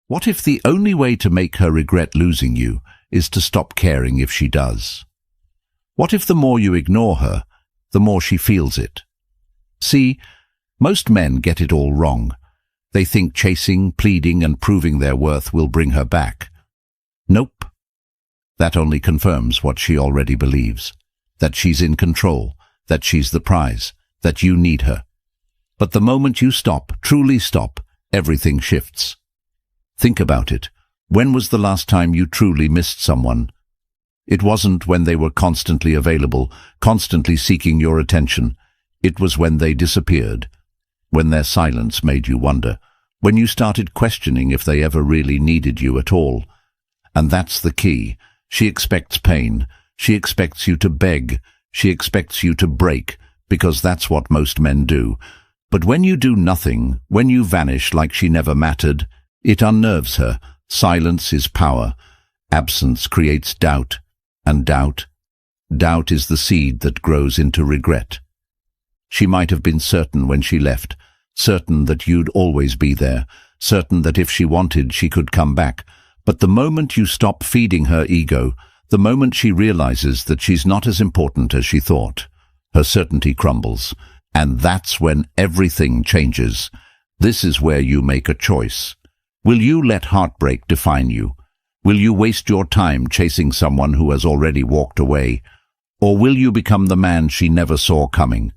What if the only way to make her regret losing you is to stop caring if she does? What if the more you ignore her, the more she feels it? See, most men get it all wrong. They think chasing, pleading, and proving their worth will bring her back. Nope. That only confirms what she already believes. That she's in control, that she's the prize, that you need her. But the moment you stop, truly stop, everything shifts. Think about it. When was the last time you truly missed someone? It wasn't when they were constantly available, constantly seeking your attention. It was when they disappeared, when their silence made you wonder, when you started questioning if they ever really needed you at all. And that's the key. She expects pain. She expects you to beg. She expects you to break, because that's what most men do. But when you do nothing, when you vanish like she never mattered, it unnerves her. Silence is power. Absence creates doubt. And doubt is the seed that grows into regret. She might have been certain when she left, certain that you'd always be there, certain that if she wanted, she could come back. But the moment you stop feeding her ego, the moment she realizes that she's not as important as she thought, her certainty crumbles. And that's when everything changes. This is where you make a choice. Will you let heartbreak define you? Will you waste your time chasing someone who has already walked away? Or will you become the man she never saw coming?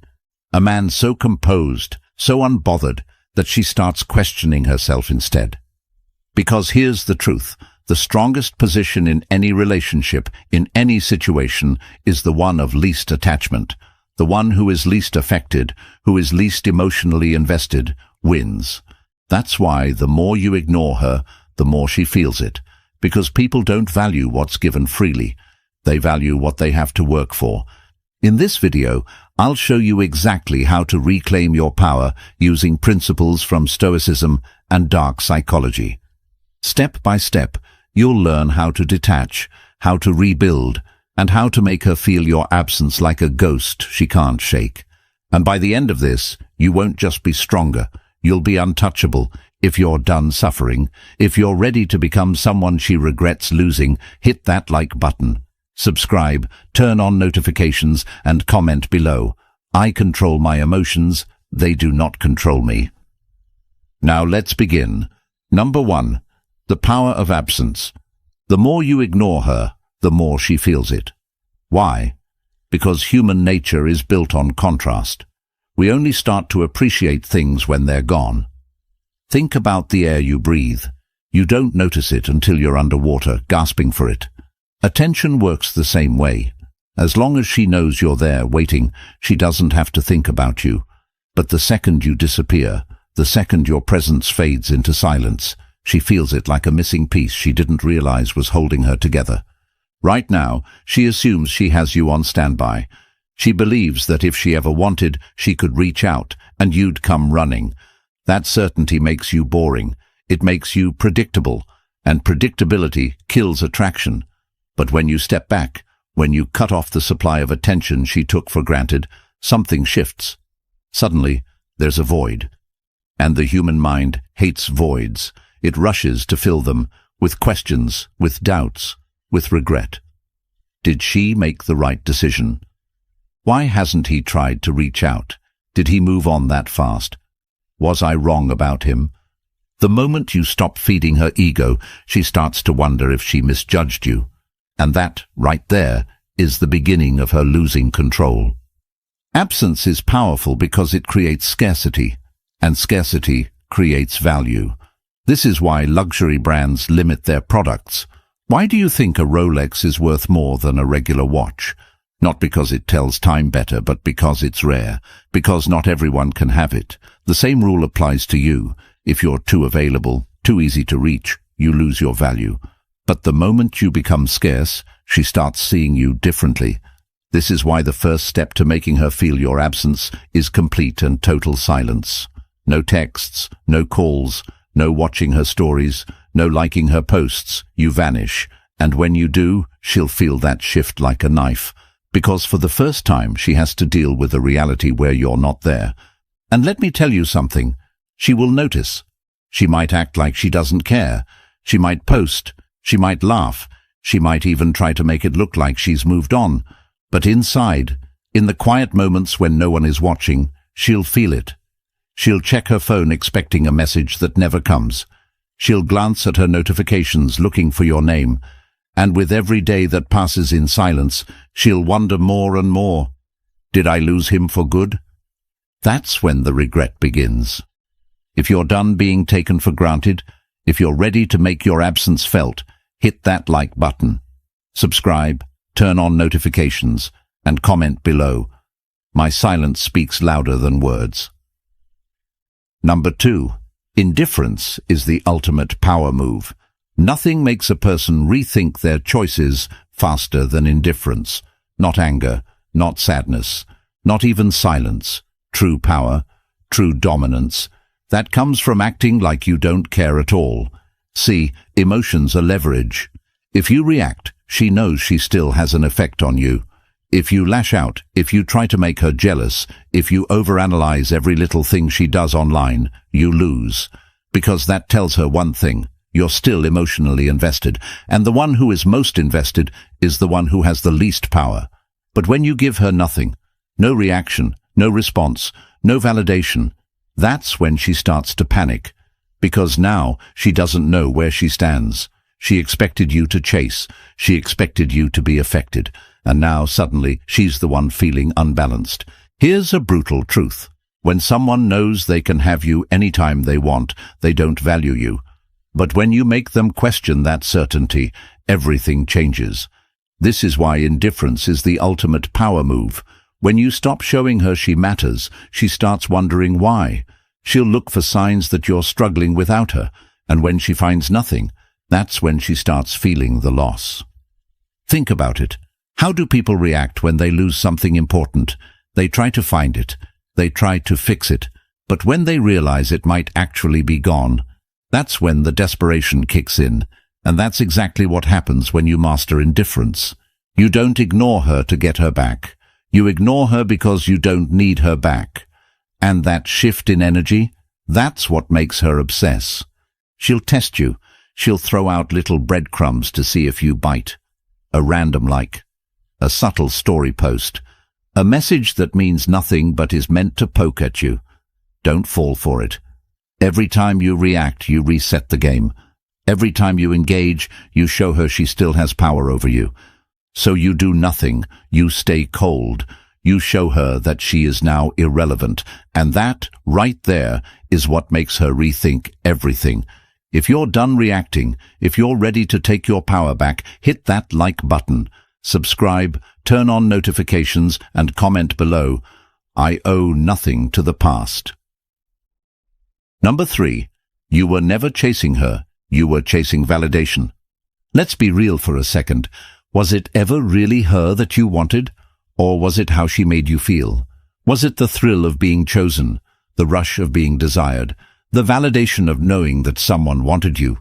A man so composed, so unbothered, that she starts questioning herself instead. Because here's the truth. The strongest position in any relationship, in any situation, is the one of least attachment. The one who is least affected, who is least emotionally invested, wins. That's why the more you ignore her, the more she feels it. Because people don't value what's given freely. They value what they have to work for. In this video, I'll show you exactly how to reclaim your power using principles from Stoicism and dark psychology. Step by step, you'll learn how to detach, how to rebuild, and how to make her feel your absence like a ghost she can't shake. And by the end of this, you won't just be stronger, you'll be untouchable. If you're done suffering, if you're ready to become someone she regrets losing, hit that like button. Subscribe, turn on notifications, and comment below. I control my emotions, they do not control me. Now let's begin. Number 1. The power of absence. The more you ignore her, the more she feels it. Why? Because human nature is built on contrast. We only start to appreciate things when they're gone. Think about the air you breathe. You don't notice it until you're underwater, gasping for it. Attention works the same way. As long as she knows you're there, waiting, she doesn't have to think about you. But the second you disappear, the second your presence fades into silence, she feels it like a missing piece she didn't realize was holding her together. Right now, she assumes she has you on standby. She believes that if she ever wanted, she could reach out, and you'd come running. That certainty makes you boring. It makes you predictable, and predictability kills attraction. But when you step back, when you cut off the supply of attention she took for granted, something shifts. Suddenly, there's a void. And the human mind hates voids. It rushes to fill them with questions, with doubts, with regret. Did she make the right decision? Why hasn't he tried to reach out? Did he move on that fast? Was I wrong about him? The moment you stop feeding her ego, she starts to wonder if she misjudged you. And that, right there, is the beginning of her losing control. Absence is powerful because it creates scarcity, and scarcity creates value. This is why luxury brands limit their products. Why do you think a Rolex is worth more than a regular watch? Not because it tells time better, but because it's rare, because not everyone can have it. The same rule applies to you. If you're too available, too easy to reach, you lose your value. But the moment you become scarce, she starts seeing you differently. This is why the first step to making her feel your absence is complete and total silence. No texts, no calls, no watching her stories, no liking her posts. You vanish. And when you do, she'll feel that shift like a knife. Because for the first time, she has to deal with a reality where you're not there. And let me tell you something. She will notice. She might act like she doesn't care. She might post. She might laugh. She might even try to make it look like she's moved on. But inside, in the quiet moments when no one is watching, she'll feel it. She'll check her phone expecting a message that never comes. She'll glance at her notifications looking for your name. And with every day that passes in silence, she'll wonder more and more. Did I lose him for good? That's when the regret begins. If you're done being taken for granted, if you're ready to make your absence felt, hit that like button. Subscribe, turn on notifications, and comment below. My silence speaks louder than words. Number 2. Indifference is the ultimate power move. Nothing makes a person rethink their choices faster than indifference. Not anger, not sadness, not even silence. True power, true dominance. That comes from acting like you don't care at all. See, emotions are leverage. If you react, she knows she still has an effect on you. If you lash out, if you try to make her jealous, if you overanalyze every little thing she does online, you lose. Because that tells her one thing: you're still emotionally invested, and the one who is most invested is the one who has the least power. But when you give her nothing, no reaction, no response, no validation, that's when she starts to panic. Because now she doesn't know where she stands. She expected you to chase. She expected you to be affected. And now suddenly she's the one feeling unbalanced. Here's a brutal truth. When someone knows they can have you anytime they want, they don't value you. But when you make them question that certainty, everything changes. This is why indifference is the ultimate power move. When you stop showing her she matters, she starts wondering why. She'll look for signs that you're struggling without her, and when she finds nothing, that's when she starts feeling the loss. Think about it. How do people react when they lose something important? They try to find it. They try to fix it. But when they realize it might actually be gone, that's when the desperation kicks in. And that's exactly what happens when you master indifference. You don't ignore her to get her back. You ignore her because you don't need her back. And that shift in energy, that's what makes her obsess. She'll test you. She'll throw out little breadcrumbs to see if you bite. A random like. A subtle story post. A message that means nothing but is meant to poke at you. Don't fall for it. Every time you react, you reset the game. Every time you engage, you show her she still has power over you. So you do nothing. You stay cold. You show her that she is now irrelevant. And that, right there, is what makes her rethink everything. If you're done reacting, if you're ready to take your power back, hit that like button. Subscribe, turn on notifications, and comment below. I owe nothing to the past. Number 3. You were never chasing her. You were chasing validation. Let's be real for a second. Was it ever really her that you wanted? Or was it how she made you feel? Was it the thrill of being chosen, the rush of being desired, the validation of knowing that someone wanted you?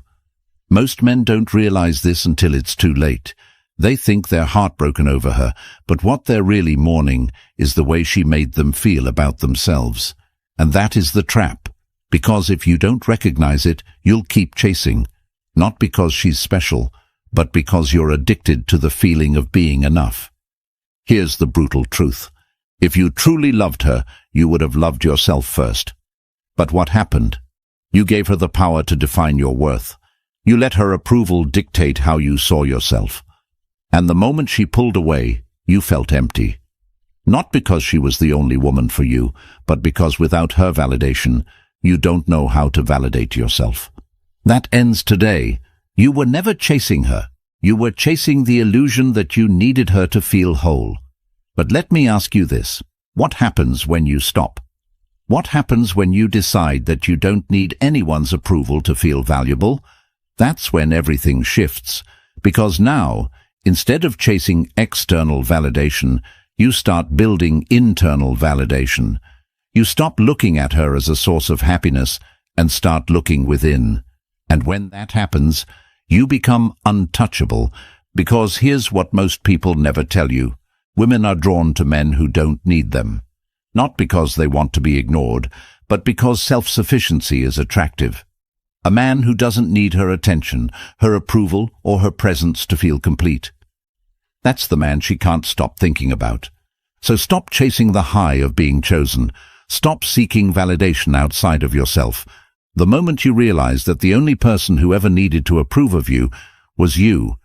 Most men don't realize this until it's too late. They think they're heartbroken over her, but what they're really mourning is the way she made them feel about themselves. And that is the trap, because if you don't recognize it, you'll keep chasing, not because she's special, but because you're addicted to the feeling of being enough. Here's the brutal truth. If you truly loved her, you would have loved yourself first. But what happened? You gave her the power to define your worth. You let her approval dictate how you saw yourself. And the moment she pulled away, you felt empty. Not because she was the only woman for you, but because without her validation, you don't know how to validate yourself. That ends today. You were never chasing her. You were chasing the illusion that you needed her to feel whole. But let me ask you this. What happens when you stop? What happens when you decide that you don't need anyone's approval to feel valuable? That's when everything shifts. Because now, instead of chasing external validation, you start building internal validation. You stop looking at her as a source of happiness and start looking within. And when that happens, you become untouchable, because here's what most people never tell you. Women are drawn to men who don't need them. Not because they want to be ignored, but because self-sufficiency is attractive. A man who doesn't need her attention, her approval, or her presence to feel complete. That's the man she can't stop thinking about. So stop chasing the high of being chosen. Stop seeking validation outside of yourself. The moment you realize that the only person who ever needed to approve of you was you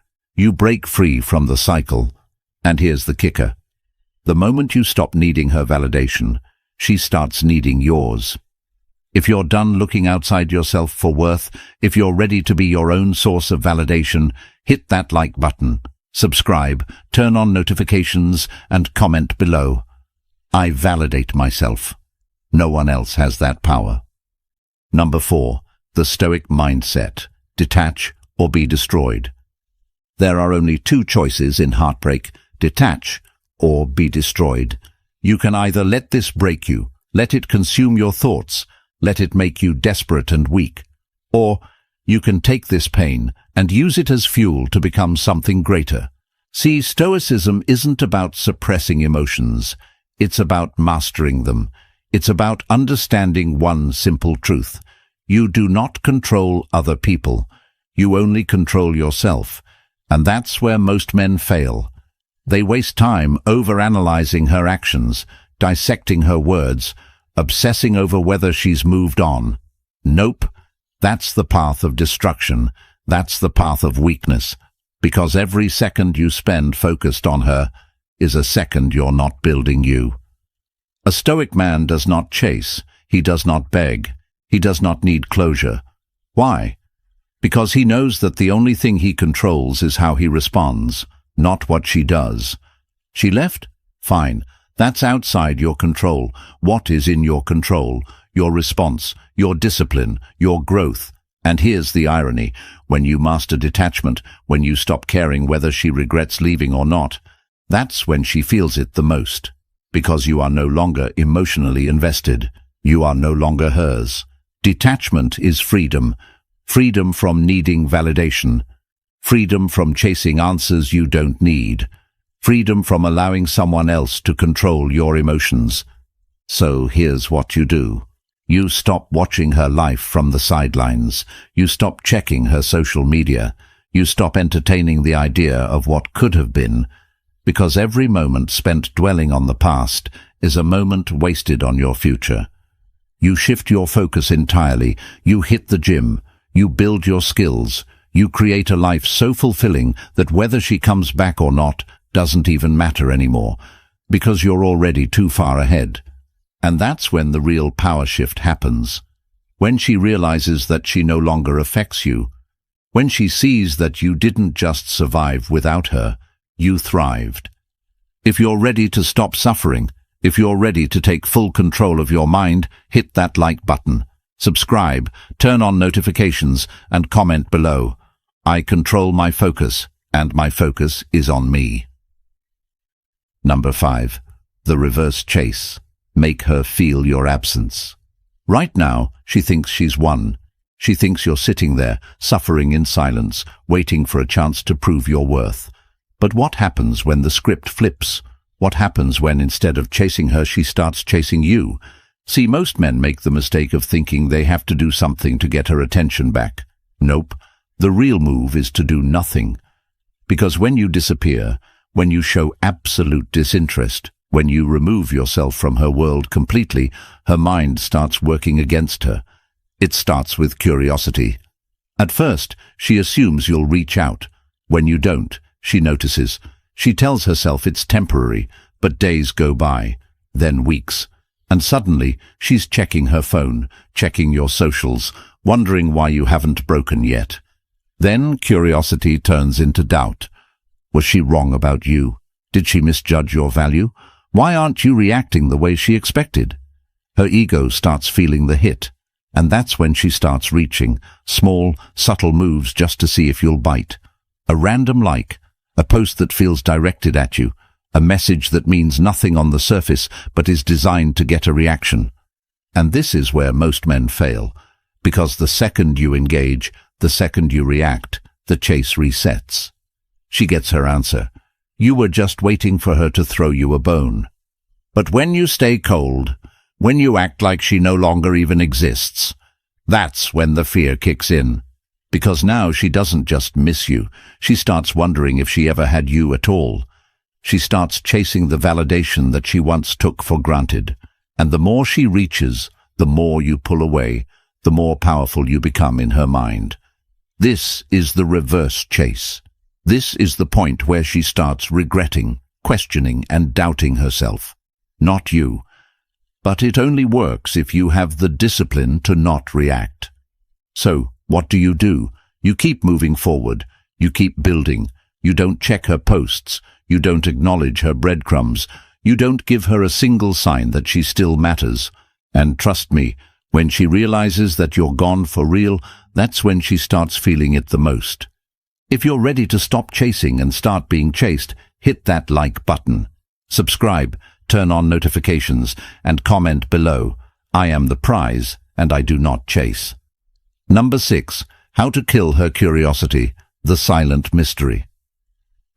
break free from the cycle. And here's the kicker. The moment you stop needing her validation, she starts needing yours. If you're done looking outside yourself for worth, if you're ready to be your own source of validation, hit that like button, subscribe, turn on notifications, and comment below. I validate myself. No one else has that power. Number 4. The Stoic mindset. Detach or be destroyed. There are only two choices in heartbreak: detach or be destroyed. You can either let this break you, let it consume your thoughts, let it make you desperate and weak, or you can take this pain and use it as fuel to become something greater. See, Stoicism isn't about suppressing emotions. It's about mastering them. It's about understanding one simple truth. You do not control other people. You only control yourself. And that's where most men fail. They waste time overanalyzing her actions, dissecting her words, obsessing over whether she's moved on. Nope. That's the path of destruction. That's the path of weakness. Because every second you spend focused on her is a second you're not building you. A Stoic man does not chase. He does not beg. He does not need closure. Why? Because he knows that the only thing he controls is how he responds, not what she does. She left? Fine. That's outside your control. What is in your control? Your response, your discipline, your growth. And here's the irony. When you master detachment, when you stop caring whether she regrets leaving or not, that's when she feels it the most. Because you are no longer emotionally invested. You are no longer hers. Detachment is freedom. Freedom from needing validation. Freedom from chasing answers you don't need. Freedom from allowing someone else to control your emotions. So here's what you do. You stop watching her life from the sidelines. You stop checking her social media. You stop entertaining the idea of what could have been, because every moment spent dwelling on the past is a moment wasted on your future. You shift your focus entirely. You hit the gym. You build your skills. You create a life so fulfilling that whether she comes back or not doesn't even matter anymore, because you're already too far ahead. And that's when the real power shift happens. When she realizes that she no longer affects you. When she sees that you didn't just survive without her, you thrived. If you're ready to stop suffering, if you're ready to take full control of your mind, hit that like button, subscribe, turn on notifications, and comment below. I control my focus, and my focus is on me. Number 5. The reverse chase. Make her feel your absence. Right now, she thinks she's won. She thinks you're sitting there, suffering in silence, waiting for a chance to prove your worth. But what happens when the script flips? What happens when instead of chasing her, she starts chasing you? See, most men make the mistake of thinking they have to do something to get her attention back. Nope. The real move is to do nothing. Because when you disappear, when you show absolute disinterest, when you remove yourself from her world completely, her mind starts working against her. It starts with curiosity. At first, she assumes you'll reach out. When you don't, she notices. She tells herself it's temporary, but days go by, then weeks. And suddenly, she's checking her phone, checking your socials, wondering why you haven't broken yet. Then curiosity turns into doubt. Was she wrong about you? Did she misjudge your value? Why aren't you reacting the way she expected? Her ego starts feeling the hit, and that's when she starts reaching, small, subtle moves just to see if you'll bite. A random like, a post that feels directed at you, a message that means nothing on the surface but is designed to get a reaction. And this is where most men fail, because the second you engage, the second you react, the chase resets. She gets her answer. You were just waiting for her to throw you a bone. But when you stay cold, when you act like she no longer even exists, That's when the fear kicks in. Because now she doesn't just miss you, she starts wondering if she ever had you at all. She starts chasing the validation that she once took for granted. And the more she reaches, the more you pull away, the more powerful you become in her mind. This is the reverse chase. This is the point where she starts regretting, questioning, and doubting herself. Not you. But it only works if you have the discipline to not react. So, what do? You keep moving forward. You keep building. You don't check her posts. You don't acknowledge her breadcrumbs. You don't give her a single sign that she still matters. And trust me, when she realizes that you're gone for real, that's when she starts feeling it the most. If you're ready to stop chasing and start being chased, hit that like button. Subscribe, turn on notifications, and comment below. I am the prize, and I do not chase. Number 6. How to kill her curiosity, the silent mystery.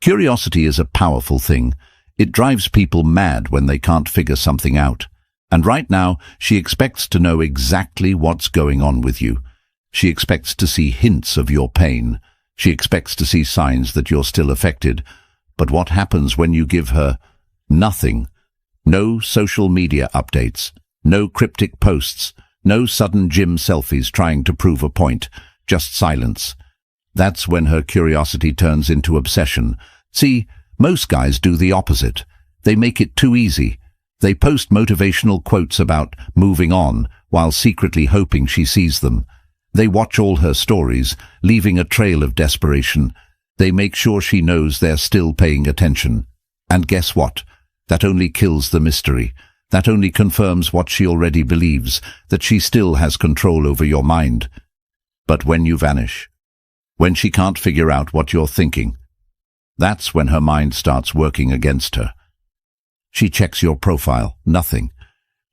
Curiosity is a powerful thing. It drives people mad when they can't figure something out. And right now, she expects to know exactly what's going on with you. She expects to see hints of your pain. She expects to see signs that you're still affected. But what happens when you give her nothing? No social media updates, no cryptic posts, no sudden gym selfies trying to prove a point, just silence. That's when her curiosity turns into obsession. See, most guys do the opposite. They make it too easy. They post motivational quotes about moving on while secretly hoping she sees them. They watch all her stories, leaving a trail of desperation. They make sure she knows they're still paying attention. And guess what? That only kills the mystery. That only confirms what she already believes, that she still has control over your mind. But when you vanish, when she can't figure out what you're thinking, that's when her mind starts working against her. She checks your profile, nothing.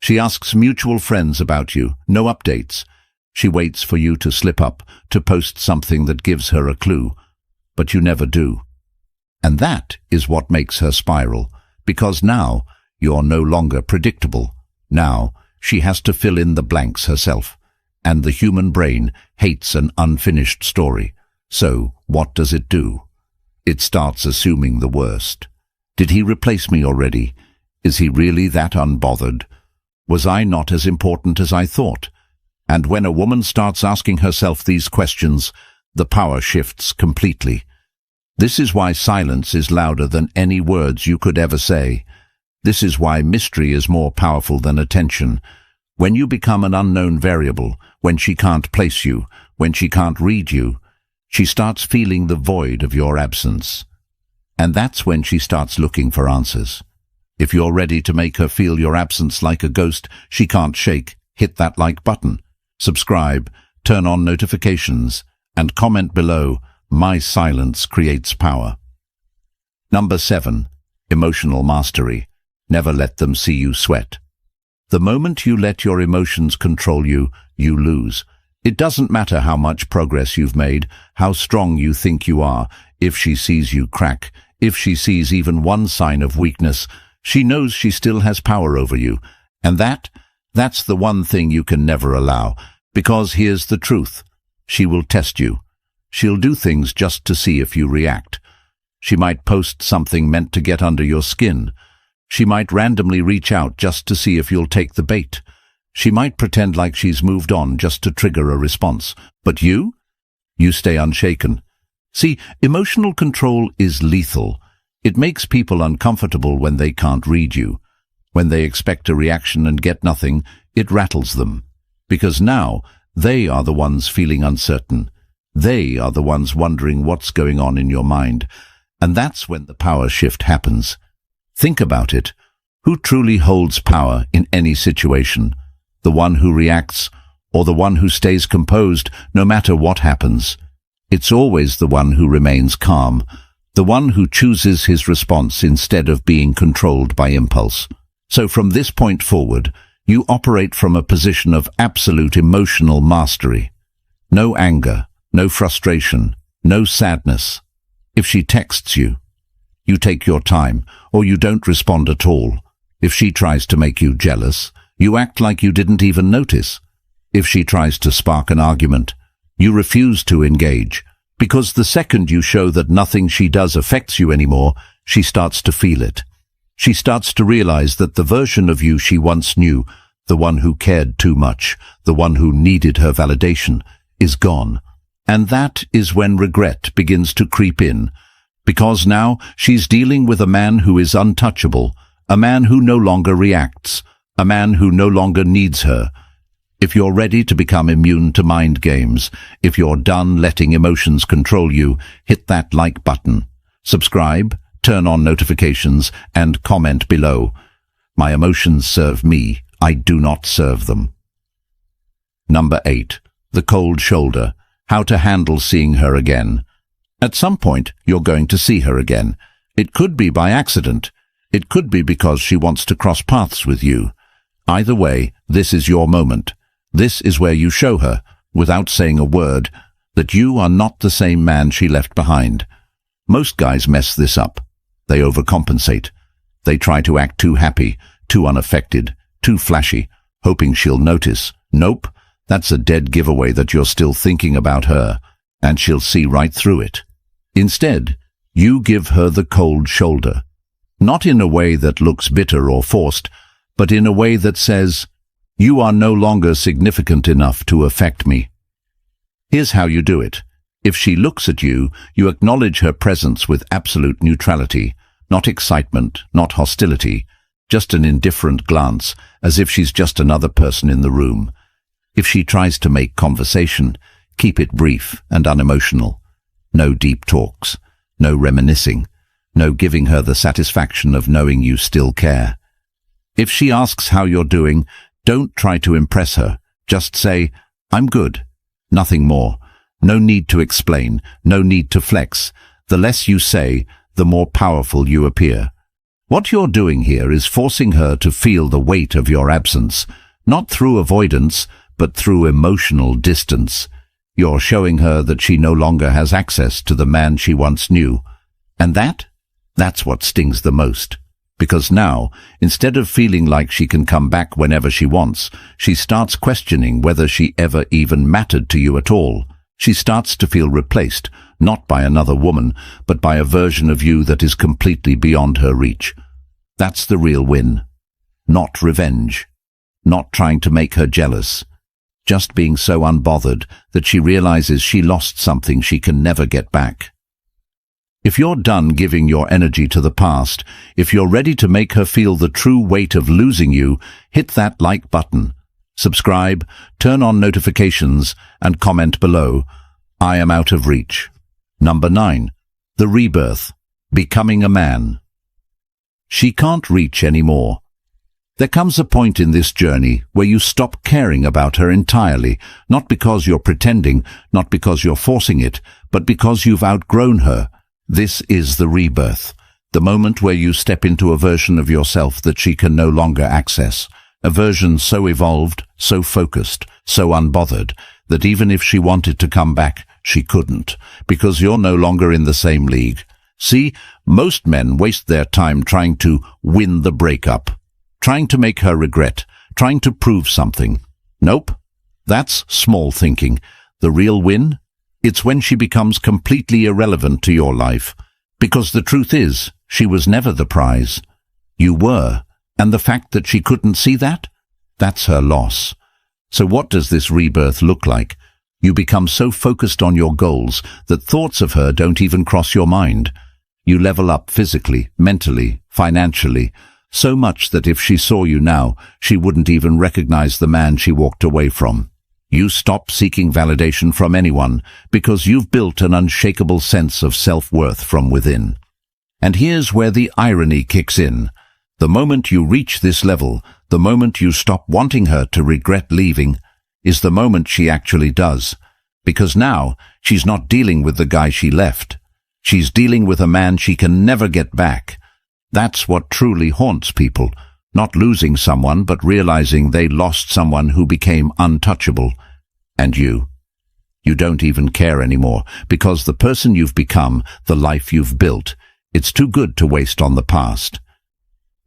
She asks mutual friends about you, no updates. She waits for you to slip up, to post something that gives her a clue. But you never do. And that is what makes her spiral, because now you're no longer predictable. Now she has to fill in the blanks herself. And the human brain hates an unfinished story. So what does it do? It starts assuming the worst. Did he replace me already? Is he really that unbothered? Was I not as important as I thought? And when a woman starts asking herself these questions, the power shifts completely. This is why silence is louder than any words you could ever say. This is why mystery is more powerful than attention. When you become an unknown variable, when she can't place you, when she can't read you, she starts feeling the void of your absence. And that's when she starts looking for answers. If you're ready to make her feel your absence like a ghost she can't shake, hit that like button. Subscribe, turn on notifications, and comment below, my silence creates power. Number 7. Emotional mastery. Never let them see you sweat. The moment you let your emotions control you, you lose. It doesn't matter how much progress you've made, how strong you think you are. If she sees you crack, if she sees even one sign of weakness, she knows she still has power over you. And that's the one thing you can never allow. Because here's the truth. She will test you. She'll do things just to see if you react. She might post something meant to get under your skin. She might randomly reach out just to see if you'll take the bait. She might pretend like she's moved on just to trigger a response. But you stay unshaken. See, emotional control is lethal. It makes people uncomfortable when they can't read you. When they expect a reaction and get nothing, it rattles them. Because now, they are the ones feeling uncertain. They are the ones wondering what's going on in your mind. And that's when the power shift happens. Think about it. Who truly holds power in any situation? The one who reacts, or the one who stays composed no matter what happens? It's always the one who remains calm, the one who chooses his response instead of being controlled by impulse. So from this point forward, you operate from a position of absolute emotional mastery. No anger, no frustration, no sadness. If she texts you, you take your time, or you don't respond at all. If she tries to make you jealous, you act like you didn't even notice. If she tries to spark an argument, you refuse to engage, because the second you show that nothing she does affects you anymore, she starts to feel it. She starts to realize that the version of you she once knew, the one who cared too much, the one who needed her validation, is gone. And that is when regret begins to creep in, because now she's dealing with a man who is untouchable, a man who no longer reacts, a man who no longer needs her. If you're ready to become immune to mind games, if you're done letting emotions control you, hit that like button, subscribe, turn on notifications, and comment below. My emotions serve me, I do not serve them. Number 8. The cold shoulder. How to handle seeing her again. At some point, you're going to see her again. It could be by accident. It could be because she wants to cross paths with you. Either way, this is your moment. This is where you show her, without saying a word, that you are not the same man she left behind. Most guys mess this up. They overcompensate. They try to act too happy, too unaffected, too flashy, hoping she'll notice. Nope, that's a dead giveaway that you're still thinking about her, and she'll see right through it. Instead, you give her the cold shoulder. Not in a way that looks bitter or forced, but in a way that says, "You are no longer significant enough to affect me." Here's how you do it. If she looks at you, you acknowledge her presence with absolute neutrality, not excitement, not hostility, just an indifferent glance, as if she's just another person in the room. If she tries to make conversation, keep it brief and unemotional. No deep talks, no reminiscing, no giving her the satisfaction of knowing you still care. If she asks how you're doing, don't try to impress her. Just say, "I'm good." Nothing more. No need to explain, no need to flex. The less you say, the more powerful you appear. What you're doing here is forcing her to feel the weight of your absence, not through avoidance, but through emotional distance. You're showing her that she no longer has access to the man she once knew. And that's what stings the most. Because now, instead of feeling like she can come back whenever she wants, she starts questioning whether she ever even mattered to you at all. She starts to feel replaced, not by another woman, but by a version of you that is completely beyond her reach. That's the real win. Not revenge. Not trying to make her jealous. Just being so unbothered that she realizes she lost something she can never get back. If you're done giving your energy to the past, if you're ready to make her feel the true weight of losing you, hit that like button, subscribe, turn on notifications, and comment below. I am out of reach. Number 9. The rebirth. Becoming a man. She can't reach anymore. There comes a point in this journey where you stop caring about her entirely, not because you're pretending, not because you're forcing it, but because you've outgrown her. This is the rebirth, the moment where you step into a version of yourself that she can no longer access, a version so evolved, so focused, so unbothered, that even if she wanted to come back, she couldn't, because you're no longer in the same league. See, most men waste their time trying to win the breakup, trying to make her regret, trying to prove something. Nope, that's small thinking. The real win? It's when she becomes completely irrelevant to your life. Because the truth is, she was never the prize. You were, and the fact that she couldn't see that? That's her loss. So what does this rebirth look like? You become so focused on your goals that thoughts of her don't even cross your mind. You level up physically, mentally, financially, so much that if she saw you now, she wouldn't even recognize the man she walked away from. You stop seeking validation from anyone because you've built an unshakable sense of self-worth from within. And here's where the irony kicks in. The moment you reach this level, the moment you stop wanting her to regret leaving, is the moment she actually does. Because now, she's not dealing with the guy she left. She's dealing with a man she can never get back. That's what truly haunts people. Not losing someone, but realizing they lost someone who became untouchable. And you don't even care anymore, because the person you've become, the life you've built, it's too good to waste on the past.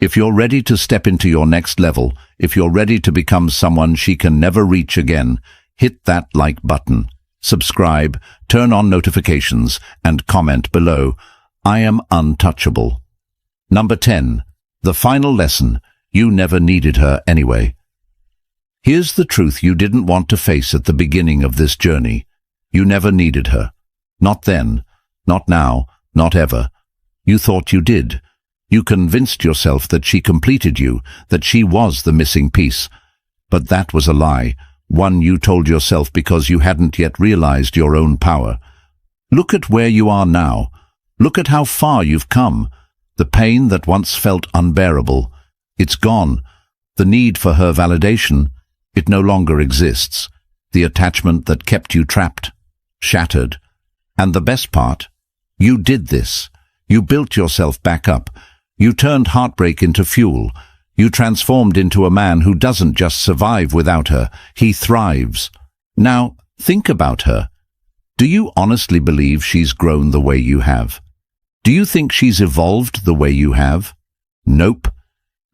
If you're ready to step into your next level, if you're ready to become someone she can never reach again, hit that like button, subscribe, turn on notifications, and comment below. I am untouchable. Number 10. The final lesson. You never needed her anyway. Here's the truth you didn't want to face at the beginning of this journey. You never needed her. Not then, not now, not ever. You thought you did. You convinced yourself that she completed you, that she was the missing piece. But that was a lie, one you told yourself because you hadn't yet realized your own power. Look at where you are now. Look at how far you've come. The pain that once felt unbearable, it's gone. The need for her validation, it no longer exists. The attachment that kept you trapped, shattered. And the best part, you did this. You built yourself back up. You turned heartbreak into fuel. You transformed into a man who doesn't just survive without her, he thrives. Now, think about her. Do you honestly believe she's grown the way you have? Do you think she's evolved the way you have? Nope.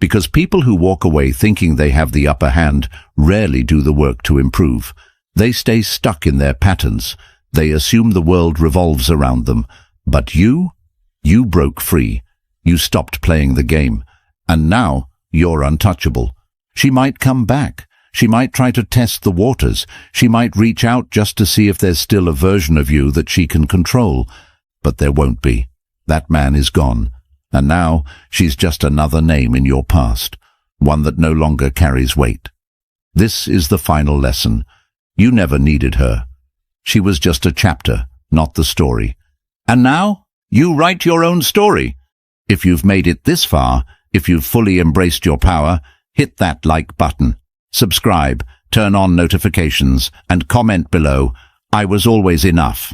Because people who walk away thinking they have the upper hand rarely do the work to improve. They stay stuck in their patterns. They assume the world revolves around them. But you broke free. You stopped playing the game. And now you're untouchable. She might come back. She might try to test the waters. She might reach out just to see if there's still a version of you that she can control. But there won't be. That man is gone. And now she's just another name in your past, one that no longer carries weight. This is the final lesson. You never needed her. She was just a chapter, not the story. And now you write your own story. If you've made it this far, if you've fully embraced your power, hit that like button, subscribe, turn on notifications, and comment below, I was always enough.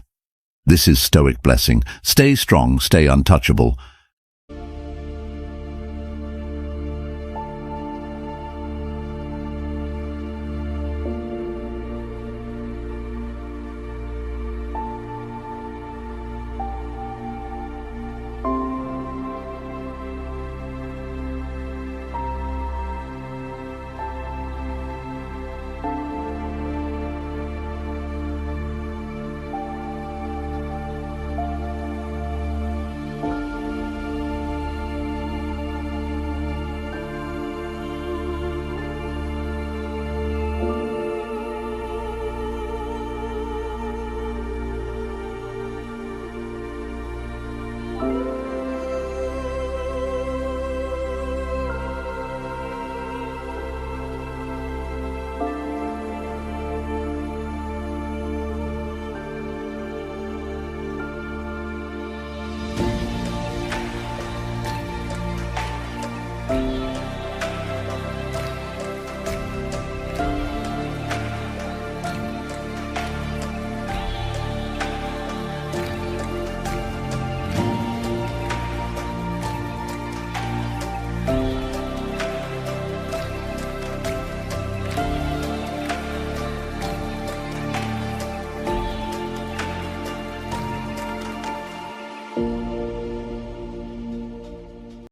This is Stoic Blessing. Stay strong, stay untouchable.